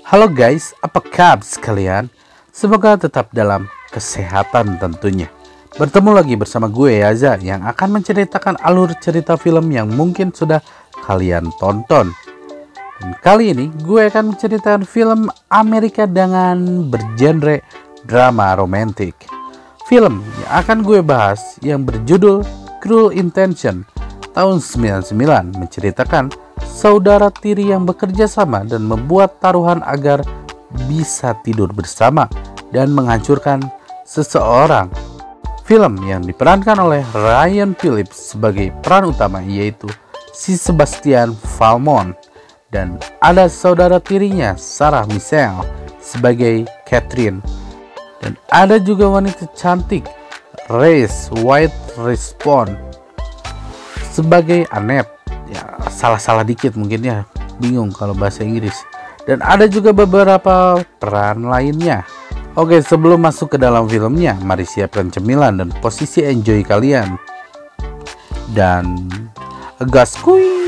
Halo guys, apa kabar sekalian? Semoga tetap dalam kesehatan tentunya. Bertemu lagi bersama gue Yaza yang akan menceritakan alur cerita film yang mungkin sudah kalian tonton. Dan kali ini gue akan menceritakan film Amerika dengan bergenre drama romantik. Film yang akan gue bahas yang berjudul Cruel Intention tahun 99 menceritakan saudara tiri yang bekerja sama dan membuat taruhan agar bisa tidur bersama dan menghancurkan seseorang. Film yang diperankan oleh Ryan Phillips sebagai peran utama yaitu si Sebastian Valmont, dan ada saudara tirinya Sarah Michelle sebagai Catherine, dan ada juga wanita cantik Reese Witherspoon sebagai Annette. Ya, salah-salah dikit mungkin ya, bingung kalau bahasa Inggris. Dan ada juga beberapa peran lainnya. Oke, sebelum masuk ke dalam filmnya, mari siapkan cemilan dan posisi enjoy kalian. Dan gaskui.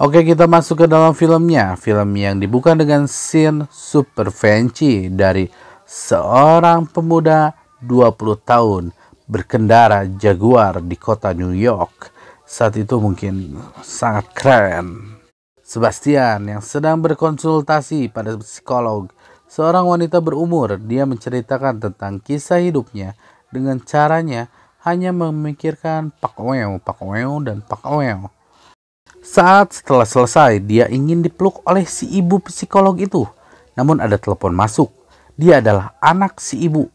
Oke, kita masuk ke dalam filmnya. Film yang dibuka dengan scene super fancy dari seorang pemuda 20 tahun berkendara Jaguar di kota New York. Saat itu mungkin sangat keren. Sebastian yang sedang berkonsultasi pada psikolog, seorang wanita berumur. Dia menceritakan tentang kisah hidupnya dengan caranya hanya memikirkan pak weo dan pak weo. Saat setelah selesai, dia ingin dipeluk oleh si ibu psikolog itu. Namun ada telepon masuk. Dia adalah anak si ibu.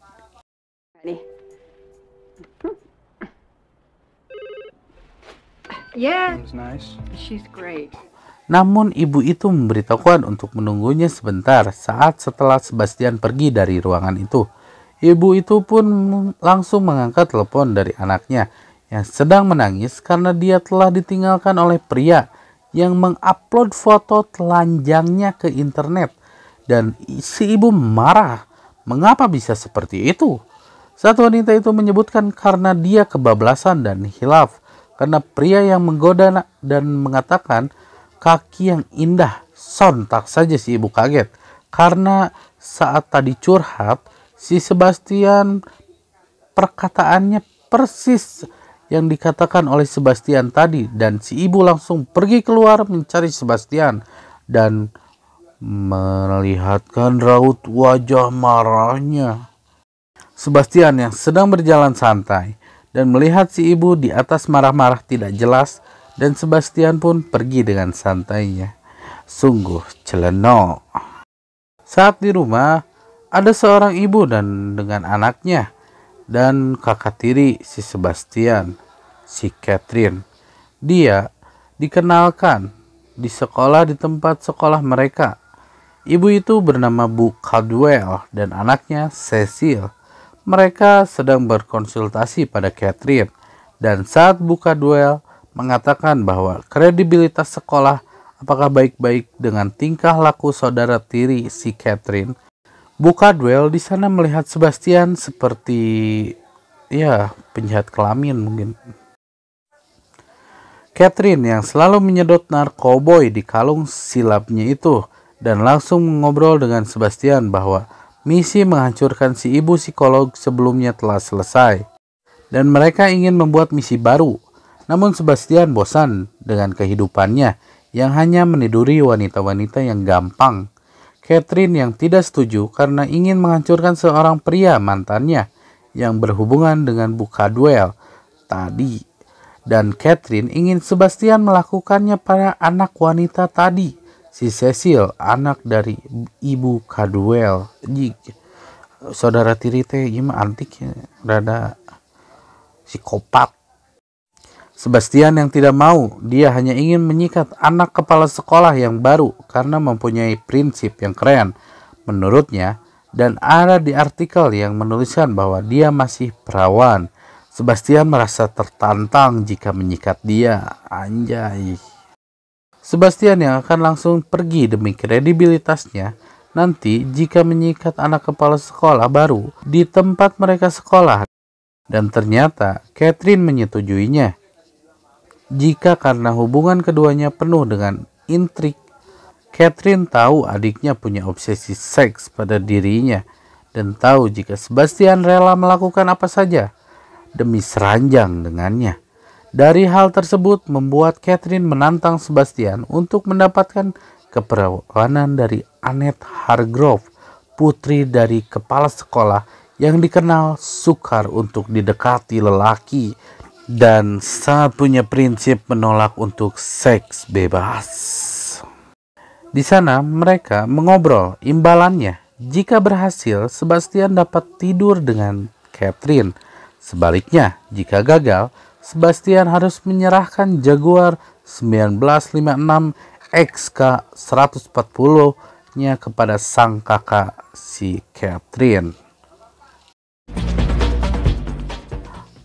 Yeah, nice. She's great. Namun ibu itu memberitahukan untuk menunggunya sebentar saat setelah Sebastian pergi dari ruangan itu. Ibu itu pun langsung mengangkat telepon dari anaknya yang sedang menangis karena dia telah ditinggalkan oleh pria yang mengupload foto telanjangnya ke internet. Dan si ibu marah, mengapa bisa seperti itu? Saat wanita itu menyebutkan karena dia kebablasan dan hilaf karena pria yang menggoda dan mengatakan kaki yang indah. Sontak saja si ibu kaget karena saat tadi curhat si Sebastian perkataannya persis yang dikatakan oleh Sebastian tadi, dan si ibu langsung pergi keluar mencari Sebastian dan melihatkan raut wajah marahnya Sebastian yang sedang berjalan santai dan melihat si ibu di atas marah-marah tidak jelas, dan Sebastian pun pergi dengan santainya. Sungguh celeno. Saat di rumah ada seorang ibu dan dengan anaknya dan kakak tiri si Sebastian, si Catherine. Dia dikenalkan di sekolah, di tempat sekolah mereka. Ibu itu bernama Bu Caldwell dan anaknya Cecil. Mereka sedang berkonsultasi pada Catherine, dan saat Bu Caldwell mengatakan bahwa kredibilitas sekolah apakah baik-baik dengan tingkah laku saudara tiri si Catherine, Bu Caldwell di sana melihat Sebastian seperti ya penjahat kelamin mungkin. Catherine yang selalu menyedot narkoboy di kalung silapnya itu dan langsung mengobrol dengan Sebastian bahwa misi menghancurkan si ibu psikolog sebelumnya telah selesai dan mereka ingin membuat misi baru. Namun Sebastian bosan dengan kehidupannya yang hanya meniduri wanita-wanita yang gampang. Catherine yang tidak setuju karena ingin menghancurkan seorang pria mantannya yang berhubungan dengan Bu Caldwell tadi. Dan Catherine ingin Sebastian melakukannya pada anak wanita tadi, si Cecil, anak dari Ibu Caldwell. Saudara tiri teh gimana antik ya, rada psikopat. Sebastian yang tidak mau, dia hanya ingin menyikat anak kepala sekolah yang baru karena mempunyai prinsip yang keren menurutnya, dan ada di artikel yang menuliskan bahwa dia masih perawan. Sebastian merasa tertantang jika menyikat dia. Anjay. Sebastian yang akan langsung pergi demi kredibilitasnya nanti jika menyikat anak kepala sekolah baru di tempat mereka sekolah. Dan ternyata Catherine menyetujuinya. Jika karena hubungan keduanya penuh dengan intrik, Catherine tahu adiknya punya obsesi seks pada dirinya dan tahu jika Sebastian rela melakukan apa saja demi seranjang dengannya. Dari hal tersebut membuat Catherine menantang Sebastian untuk mendapatkan keperawanan dari Annette Hargrove, putri dari kepala sekolah yang dikenal sukar untuk didekati lelaki dan sangat punya prinsip menolak untuk seks bebas. Di sana mereka mengobrol imbalannya. Jika berhasil, Sebastian dapat tidur dengan Catherine. Sebaliknya, jika gagal, Sebastian harus menyerahkan Jaguar 1956 XK140-nya kepada sang kakak si Catherine.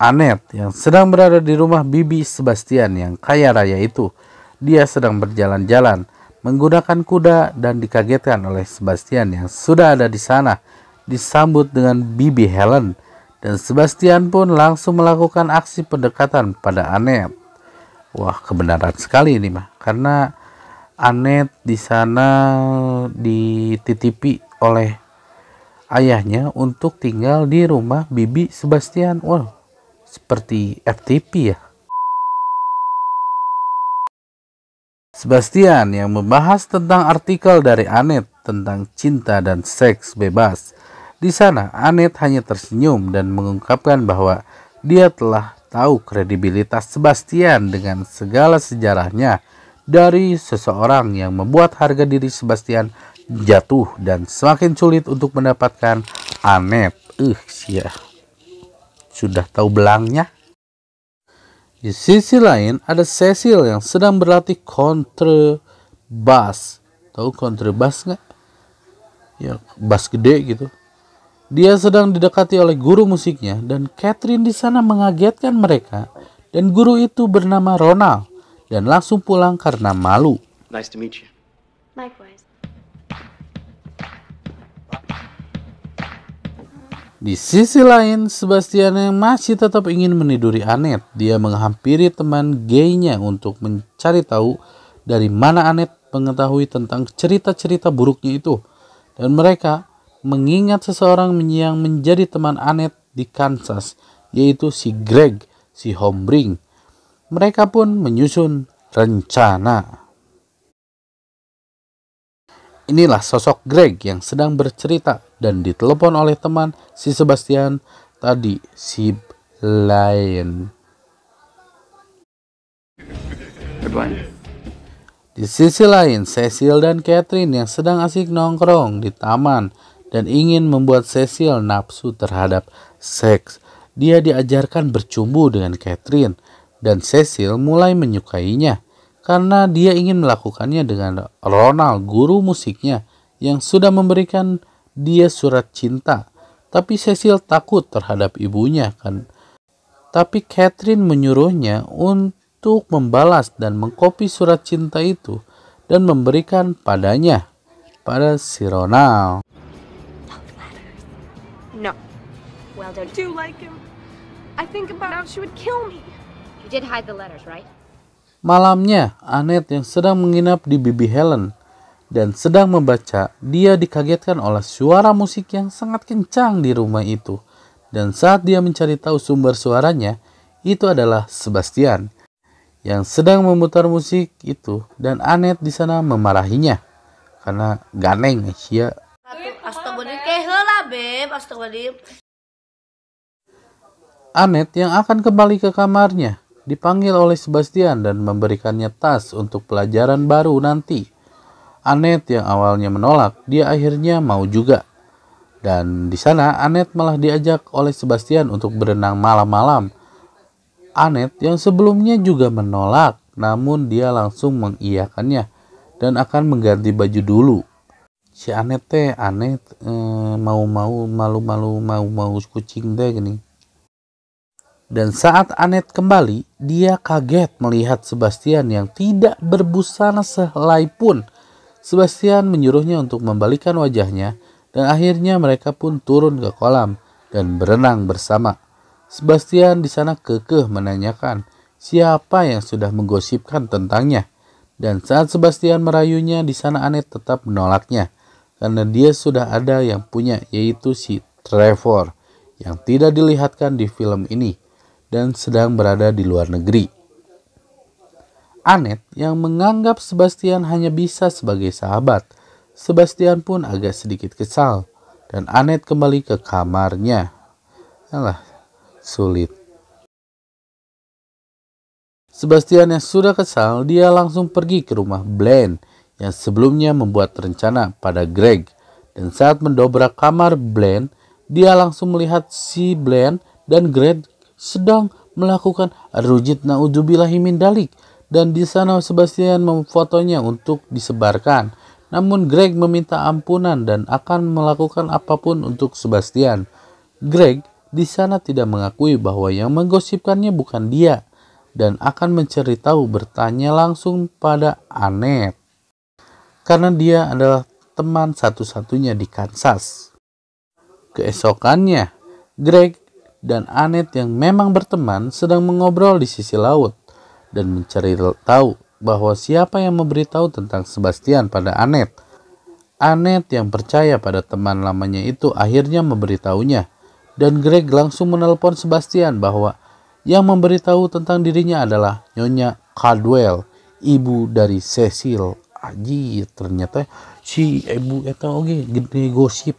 Annette yang sedang berada di rumah bibi Sebastian yang kaya raya itu. Dia sedang berjalan-jalan menggunakan kuda dan dikagetkan oleh Sebastian yang sudah ada di sana, disambut dengan bibi Helen, dan Sebastian pun langsung melakukan aksi pendekatan pada Annette. Wah, kebenaran sekali ini mah, karena Annette di sana dititipi oleh ayahnya untuk tinggal di rumah bibi Sebastian. Wah, seperti FTP ya. Sebastian yang membahas tentang artikel dari Annette tentang cinta dan seks bebas. Di sana Annette hanya tersenyum dan mengungkapkan bahwa dia telah tahu kredibilitas Sebastian dengan segala sejarahnya dari seseorang yang membuat harga diri Sebastian jatuh dan semakin sulit untuk mendapatkan Annette. Sudah tahu belangnya. Di sisi lain ada Cecil yang sedang berlatih kontrabas. Tahu kontrabas nggak? Ya, bass gede gitu. Dia sedang didekati oleh guru musiknya dan Catherine di sana mengagetkan mereka. Dan guru itu bernama Ronald dan langsung pulang karena malu. Nice to meet you. Likewise. Di sisi lain, Sebastian yang masih tetap ingin meniduri Annette. Dia menghampiri teman gaynya untuk mencari tahu dari mana Annette mengetahui tentang cerita-cerita buruknya itu. Dan mereka mengingat seseorang yang menjadi teman Annette di Kansas, yaitu si Greg, si Hombring. Mereka pun menyusun rencana. Inilah sosok Greg yang sedang bercerita dan ditelepon oleh teman si Sebastian tadi, si Lion. Di sisi lain, Cecil dan Catherine yang sedang asik nongkrong di taman dan ingin membuat Cecil nafsu terhadap seks. Dia diajarkan bercumbu dengan Catherine dan Cecil mulai menyukainya karena dia ingin melakukannya dengan Ronald, guru musiknya, yang sudah memberikan dia surat cinta. Tapi Cecil takut terhadap ibunya kan. Tapi Catherine menyuruhnya untuk membalas dan mengkopi surat cinta itu dan memberikan padanya, pada si Ronald. No. Well, don't Do you like him? I think about how she would kill me. you did hide the letters, right? Malamnya, Annette yang sedang menginap di bibi Helen dan sedang membaca, dia dikagetkan oleh suara musik yang sangat kencang di rumah itu. Dan saat dia mencari tahu sumber suaranya, itu adalah Sebastian yang sedang memutar musik itu, dan Annette di sana memarahinya karena ganeng ya. Annette yang akan kembali ke kamarnya dipanggil oleh Sebastian dan memberikannya tas untuk pelajaran baru nanti. Annette yang awalnya menolak, dia akhirnya mau juga. Dan di sana Annette malah diajak oleh Sebastian untuk berenang malam-malam. Annette yang sebelumnya juga menolak, namun dia langsung mengiyakannya dan akan mengganti baju dulu. Si Annette mau kucing deh gini. Dan saat Annette kembali, dia kaget melihat Sebastian yang tidak berbusana sehelai pun. Sebastian menyuruhnya untuk membalikan wajahnya dan akhirnya mereka pun turun ke kolam dan berenang bersama. Sebastian di sana kekeh menanyakan siapa yang sudah menggosipkan tentangnya. Dan saat Sebastian merayunya, di sana Annette tetap menolaknya karena dia sudah ada yang punya, yaitu si Trevor yang tidak dilihatkan di film ini dan sedang berada di luar negeri. Annette yang menganggap Sebastian hanya bisa sebagai sahabat. Sebastian pun agak sedikit kesal dan Annette kembali ke kamarnya. Alah, sulit. Sebastian yang sudah kesal, dia langsung pergi ke rumah Blaine yang sebelumnya membuat rencana pada Greg. Dan saat mendobrak kamar Blaine, dia langsung melihat si Blaine dan Greg sedang melakukan rujit na'udzubillahi min dalik. Dan di sana Sebastian memfotonya untuk disebarkan. Namun Greg meminta ampunan dan akan melakukan apapun untuk Sebastian. Greg di sana tidak mengakui bahwa yang menggosipkannya bukan dia dan akan mencari tahu, bertanya langsung pada Annette karena dia adalah teman satu-satunya di Kansas. Keesokannya, Greg dan Annette yang memang berteman sedang mengobrol di sisi laut dan mencari tahu bahwa siapa yang memberitahu tentang Sebastian pada Annette. Annette yang percaya pada teman lamanya itu akhirnya memberitahunya, dan Greg langsung menelepon Sebastian bahwa yang memberitahu tentang dirinya adalah Nyonya Caldwell, ibu dari Cecil. Aji, ternyata si ibu eta oge gede gosip.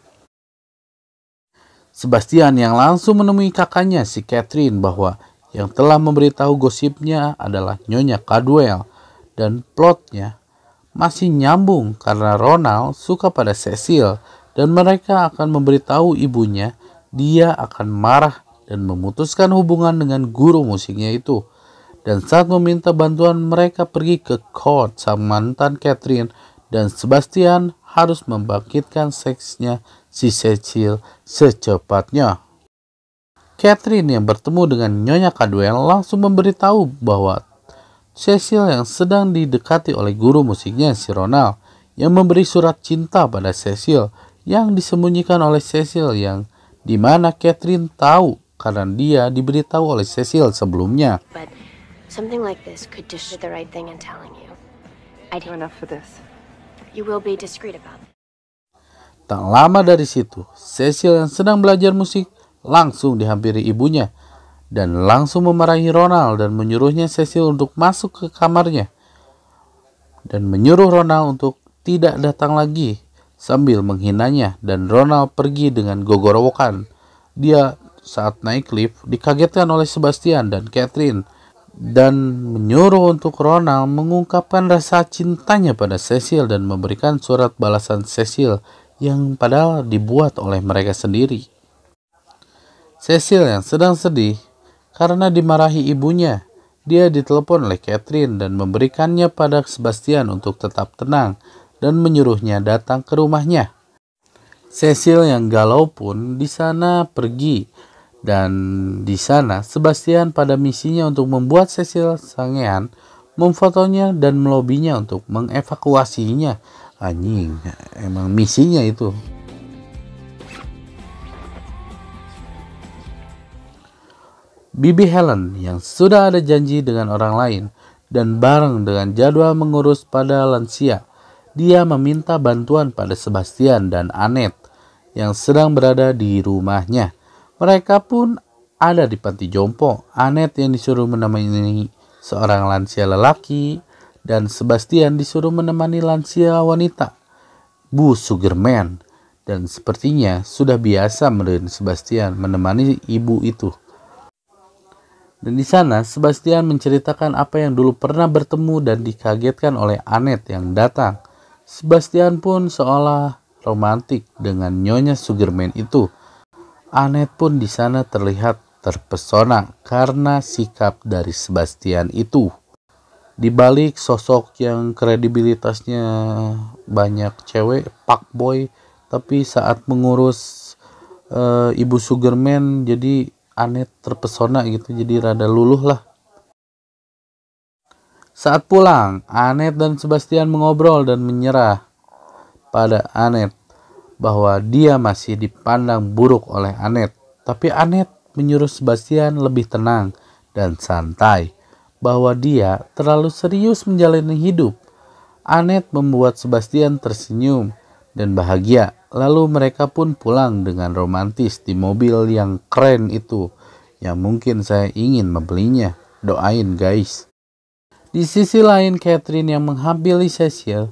Sebastian yang langsung menemui kakaknya si Catherine bahwa yang telah memberitahu gosipnya adalah Nyonya Caldwell, dan plotnya masih nyambung karena Ronald suka pada Cecil dan mereka akan memberitahu ibunya. Dia akan marah dan memutuskan hubungan dengan guru musiknya itu. Dan saat meminta bantuan, mereka pergi ke court sang mantan Catherine dan Sebastian harus membangkitkan seksnya si Cecil secepatnya. Catherine yang bertemu dengan Nyonya Caldwell langsung memberitahu bahwa Cecil yang sedang didekati oleh guru musiknya si Ronald yang memberi surat cinta pada Cecil yang disembunyikan oleh Cecil, yang dimana Catherine tahu karena dia diberitahu oleh Cecil sebelumnya. But something like this could just do the right thing in telling you. I do Enough for this. You will be discreet about it. Tak lama dari situ, Cecil yang sedang belajar musik langsung dihampiri ibunya dan langsung memarahi Ronald dan menyuruhnya Cecil untuk masuk ke kamarnya dan menyuruh Ronald untuk tidak datang lagi sambil menghinanya, dan Ronald pergi dengan gogorowokan. Dia saat naik lift dikagetkan oleh Sebastian dan Catherine dan menyuruh untuk Ronald mengungkapkan rasa cintanya pada Cecil dan memberikan surat balasan Cecil yang padahal dibuat oleh mereka sendiri. Cecil yang sedang sedih karena dimarahi ibunya, dia ditelepon oleh Catherine dan memberikannya pada Sebastian untuk tetap tenang dan menyuruhnya datang ke rumahnya. Cecil yang galau pun di sana pergi, dan di sana Sebastian pada misinya untuk membuat Cecil sangean, memfotonya dan melobinya untuk mengevakuasinya. Anjing, emang misinya itu. Bibi Helen yang sudah ada janji dengan orang lain dan bareng dengan jadwal mengurus pada lansia, dia meminta bantuan pada Sebastian dan Annette yang sedang berada di rumahnya. Mereka pun ada di panti jompo. Annette yang disuruh menemani seorang lansia lelaki dan Sebastian disuruh menemani lansia wanita, Bu Sugarman. Dan sepertinya sudah biasa meren Sebastian menemani ibu itu. Dan di sana Sebastian menceritakan apa yang dulu pernah bertemu dan dikagetkan oleh Annette yang datang. Sebastian pun seolah romantik dengan Nyonya Sugarman itu. Annette pun di sana terlihat terpesona karena sikap dari Sebastian itu. Di balik sosok yang kredibilitasnya banyak cewek, fuckboy, tapi saat mengurus Ibu Sugarman jadi Annette terpesona gitu, jadi rada luluh lah. Saat pulang, Annette dan Sebastian mengobrol dan menyerah pada Annette bahwa dia masih dipandang buruk oleh Annette. Tapi Annette menyuruh Sebastian lebih tenang dan santai, bahwa dia terlalu serius menjalani hidup. Annette membuat Sebastian tersenyum dan bahagia, lalu mereka pun pulang dengan romantis di mobil yang keren itu, yang mungkin saya ingin membelinya. Doain guys. Di sisi lain, Catherine yang menghampiri Cecil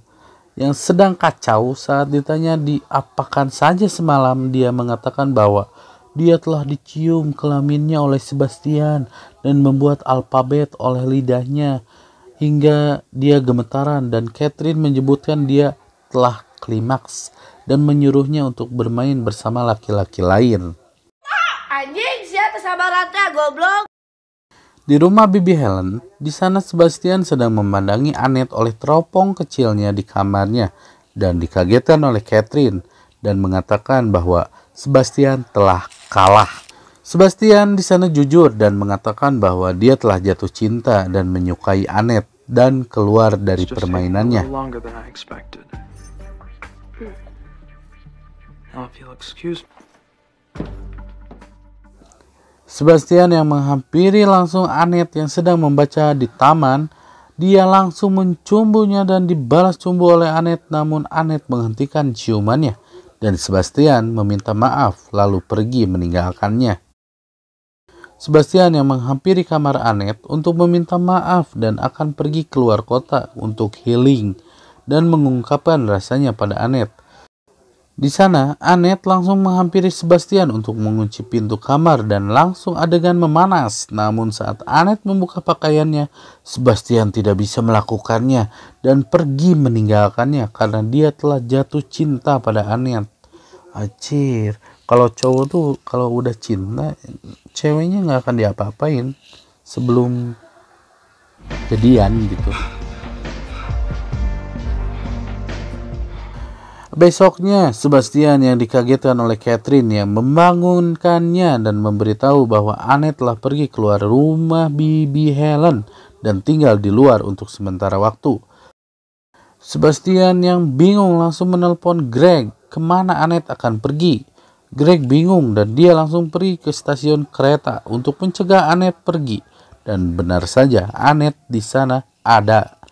yang sedang kacau saat ditanya diapakan saja semalam, dia mengatakan bahwa dia telah dicium kelaminnya oleh Sebastian dan membuat alfabet oleh lidahnya hingga dia gemetaran, dan Catherine menyebutkan dia telah klimaks dan menyuruhnya untuk bermain bersama laki-laki lain. Anjing, siapa sabaratnya goblok? Di rumah Bibi Helen, di sana Sebastian sedang memandangi Annette oleh teropong kecilnya di kamarnya dan dikagetkan oleh Catherine dan mengatakan bahwa Sebastian telah kalah. Sebastian di sana jujur dan mengatakan bahwa dia telah jatuh cinta dan menyukai Annette dan keluar dari permainannya. Sebastian yang menghampiri langsung Annette yang sedang membaca di taman. Dia langsung mencumbunya dan dibalas cumbu oleh Annette, namun Annette menghentikan ciumannya dan Sebastian meminta maaf lalu pergi meninggalkannya. Sebastian yang menghampiri kamar Annette untuk meminta maaf dan akan pergi keluar kota untuk healing dan mengungkapkan rasanya pada Annette. Di sana, Annette langsung menghampiri Sebastian untuk mengunci pintu kamar dan langsung adegan memanas. Namun saat Annette membuka pakaiannya, Sebastian tidak bisa melakukannya dan pergi meninggalkannya karena dia telah jatuh cinta pada Annette. Acir, kalau cowok tuh kalau udah cinta, ceweknya nggak akan diapa-apain sebelum jadian gitu. Besoknya, Sebastian yang dikagetkan oleh Catherine yang membangunkannya dan memberitahu bahwa Annette telah pergi keluar rumah Bibi Helen dan tinggal di luar untuk sementara waktu. Sebastian yang bingung langsung menelpon Greg kemana Annette akan pergi. Greg bingung dan dia langsung pergi ke stasiun kereta untuk mencegah Annette pergi. Dan benar saja, Annette di sana ada.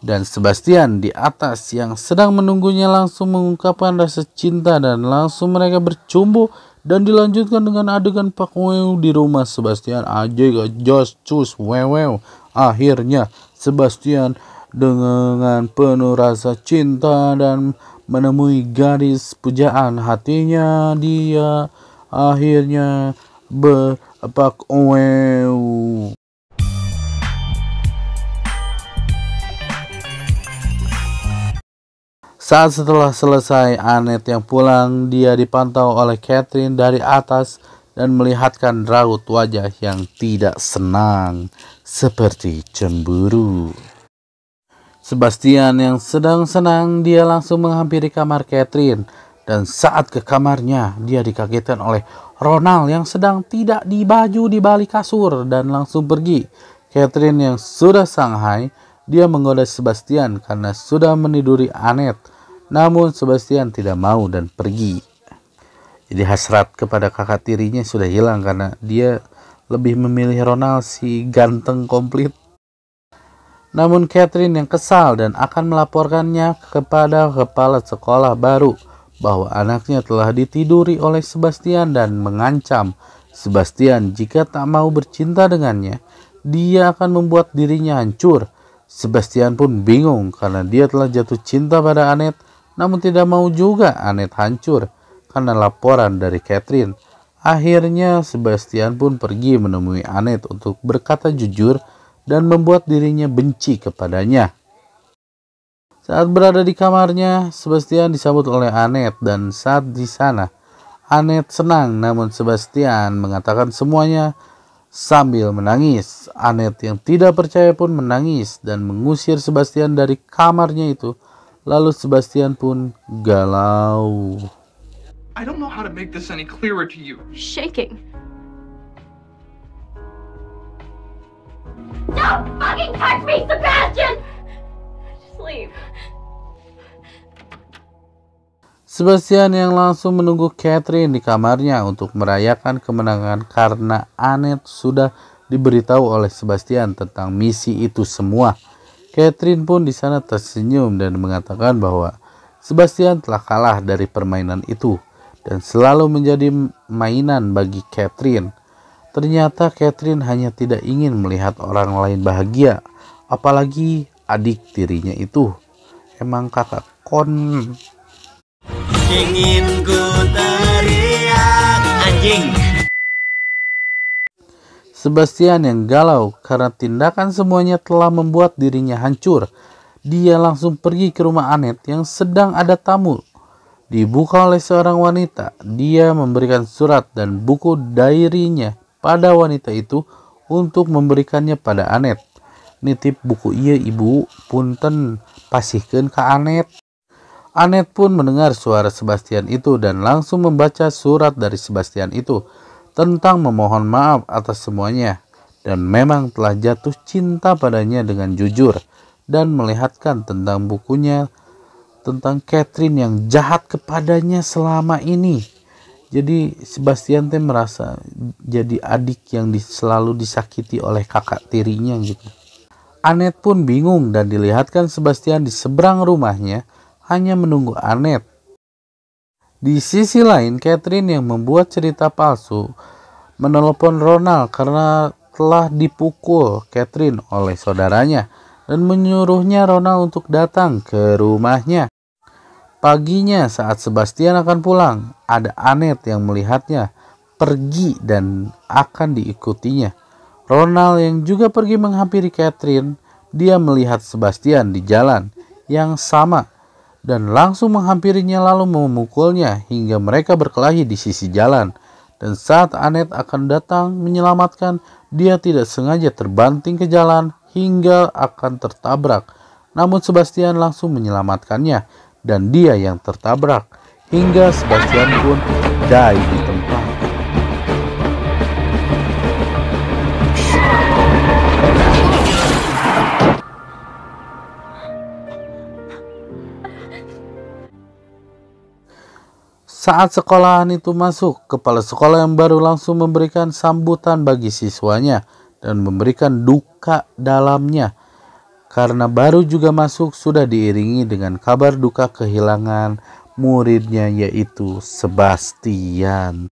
Dan Sebastian di atas yang sedang menunggunya langsung mengungkapkan rasa cinta dan langsung mereka bercumbu dan dilanjutkan dengan adegan pakwew di rumah Sebastian aja just cus wewew. Akhirnya Sebastian dengan penuh rasa cinta dan menemui gadis pujaan hatinya, dia akhirnya berpakwew. Saat setelah selesai, Annette yang pulang, dia dipantau oleh Catherine dari atas dan melihatkan raut wajah yang tidak senang, seperti cemburu. Sebastian yang sedang senang, dia langsung menghampiri kamar Catherine, dan saat ke kamarnya, dia dikagetkan oleh Ronald yang sedang tidak di baju di balik kasur dan langsung pergi. Catherine yang sudah Shanghai, dia menggoda Sebastian karena sudah meniduri Annette. Namun Sebastian tidak mau dan pergi. Jadi hasrat kepada kakak tirinya sudah hilang karena dia lebih memilih Ronald si ganteng komplit. Namun Catherine yang kesal dan akan melaporkannya kepada kepala sekolah baru bahwa anaknya telah ditiduri oleh Sebastian dan mengancam Sebastian jika tak mau bercinta dengannya, dia akan membuat dirinya hancur. Sebastian pun bingung karena dia telah jatuh cinta pada Annette. Namun tidak mau juga Annette hancur karena laporan dari Catherine. Akhirnya Sebastian pun pergi menemui Annette untuk berkata jujur dan membuat dirinya benci kepadanya. Saat berada di kamarnya, Sebastian disambut oleh Annette dan saat di sana, Annette senang namun Sebastian mengatakan semuanya sambil menangis. Annette yang tidak percaya pun menangis dan mengusir Sebastian dari kamarnya itu. Lalu Sebastian pun galau. I don't know how to make this any clearer to you. Shaking. Don't fucking touch me, Sebastian! Just leave. Sebastian yang langsung menunggu Catherine di kamarnya untuk merayakan kemenangan karena Annette sudah diberitahu oleh Sebastian tentang misi itu semua. Catherine pun di sana tersenyum dan mengatakan bahwa Sebastian telah kalah dari permainan itu dan selalu menjadi mainan bagi Catherine. Ternyata Catherine hanya tidak ingin melihat orang lain bahagia, apalagi adik tirinya itu. Emang kakak kon. Ingin ku teriak anjing. Sebastian yang galau karena tindakan semuanya telah membuat dirinya hancur. Dia langsung pergi ke rumah Annette yang sedang ada tamu. Dibuka oleh seorang wanita. Dia memberikan surat dan buku diary-nya pada wanita itu untuk memberikannya pada Annette. Nitip buku iya ibu, punten pasihkeun ka Annette. Annette pun mendengar suara Sebastian itu dan langsung membaca surat dari Sebastian itu tentang memohon maaf atas semuanya dan memang telah jatuh cinta padanya dengan jujur dan melihatkan tentang bukunya tentang Catherine yang jahat kepadanya selama ini. Jadi Sebastian teh merasa jadi adik yang selalu disakiti oleh kakak tirinya gitu. Annette pun bingung dan dilihatkan Sebastian di seberang rumahnya hanya menunggu Annette. Di sisi lain, Catherine yang membuat cerita palsu menelepon Ronald karena telah dipukul Catherine oleh saudaranya dan menyuruhnya Ronald untuk datang ke rumahnya. Paginya saat Sebastian akan pulang, ada Annette yang melihatnya pergi dan akan diikutinya. Ronald yang juga pergi menghampiri Catherine, dia melihat Sebastian di jalan yang sama dan langsung menghampirinya lalu memukulnya hingga mereka berkelahi di sisi jalan. Dan saat Annette akan datang menyelamatkan, dia tidak sengaja terbanting ke jalan hingga akan tertabrak. Namun Sebastian langsung menyelamatkannya dan dia yang tertabrak hingga Sebastian pun die di tempat. Saat sekolahan itu masuk, kepala sekolah yang baru langsung memberikan sambutan bagi siswanya dan memberikan duka dalamnya. Karena baru juga masuk sudah diiringi dengan kabar duka kehilangan muridnya yaitu Sebastian.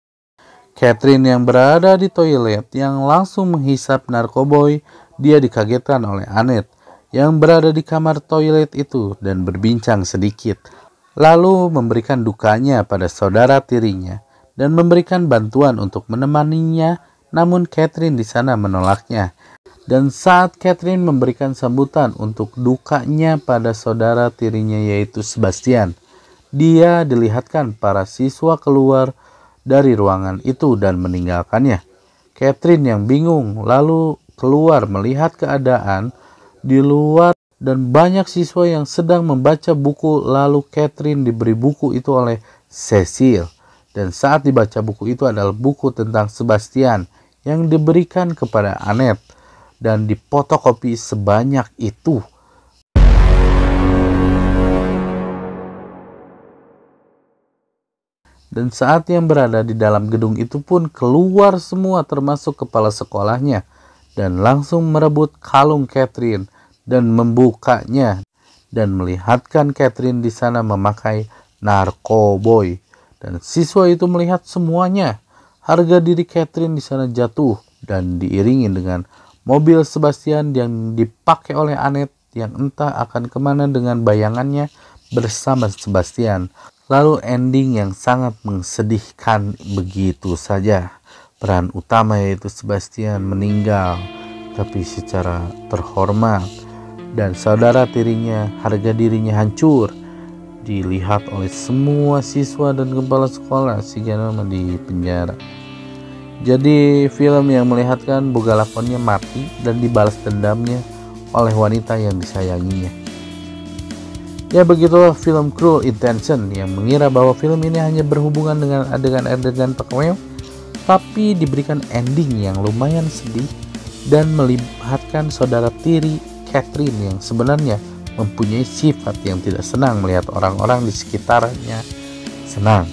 Catherine yang berada di toilet yang langsung menghisap narkoboy, dia dikagetkan oleh Annette yang berada di kamar toilet itu dan berbincang sedikit. Lalu memberikan dukanya pada saudara tirinya dan memberikan bantuan untuk menemaninya, namun Catherine di sana menolaknya. Dan saat Catherine memberikan sambutan untuk dukanya pada saudara tirinya yaitu Sebastian, dia dilihatkan para siswa keluar dari ruangan itu dan meninggalkannya. Catherine yang bingung lalu keluar melihat keadaan di luar dan banyak siswa yang sedang membaca buku. Lalu Catherine diberi buku itu oleh Cecil. Dan saat dibaca buku itu adalah buku tentang Sebastian yang diberikan kepada Annette dan dipotokopi sebanyak itu. Dan saat yang berada di dalam gedung itu pun keluar semua termasuk kepala sekolahnya dan langsung merebut kalung Catherine dan membukanya dan melihatkan Catherine di sana memakai narkoboy. Dan siswa itu melihat semuanya. Harga diri Catherine di sana jatuh dan diiringi dengan mobil Sebastian yang dipakai oleh Annette yang entah akan kemana dengan bayangannya bersama Sebastian. Lalu ending yang sangat mensedihkan begitu saja. Peran utama yaitu Sebastian meninggal tapi secara terhormat. Dan saudara tirinya, harga dirinya hancur, dilihat oleh semua siswa dan kepala sekolah sehingga di penjara. Jadi film yang melihatkan boga lakonnya mati dan dibalas dendamnya oleh wanita yang disayanginya. Ya begitulah film Cruel Intention yang mengira bahwa film ini hanya berhubungan dengan adegan-adegan pekeweo, tapi diberikan ending yang lumayan sedih dan melihatkan saudara tiri Catherine yang sebenarnya mempunyai sifat yang tidak senang melihat orang-orang di sekitarnya senang.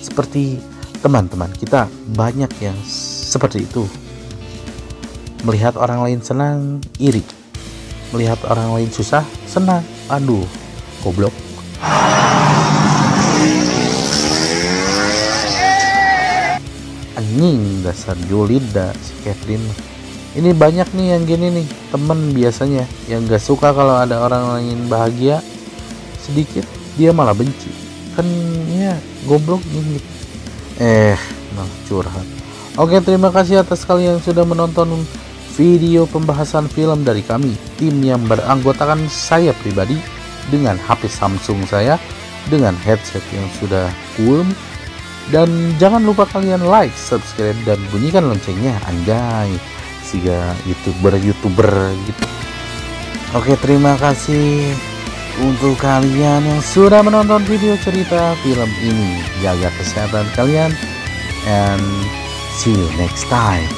Seperti teman-teman kita banyak yang seperti itu. Melihat orang lain senang, iri. Melihat orang lain susah, senang. Aduh, goblok. Anjing, dasar julid dah si Catherine. Ini banyak nih yang gini nih, temen biasanya yang gak suka kalau ada orang lain bahagia sedikit, dia malah benci. Kan ya goblok gini. Nah curhat. Oke, terima kasih atas kalian yang sudah menonton video pembahasan film dari kami, tim yang beranggotakan saya pribadi dengan HP Samsung saya dengan headset yang sudah cool. Dan jangan lupa kalian like, subscribe, dan bunyikan loncengnya. Anjay, siga youtuber gitu. Oke, terima kasih untuk kalian yang sudah menonton video cerita film ini. Jaga kesehatan kalian and see you next time.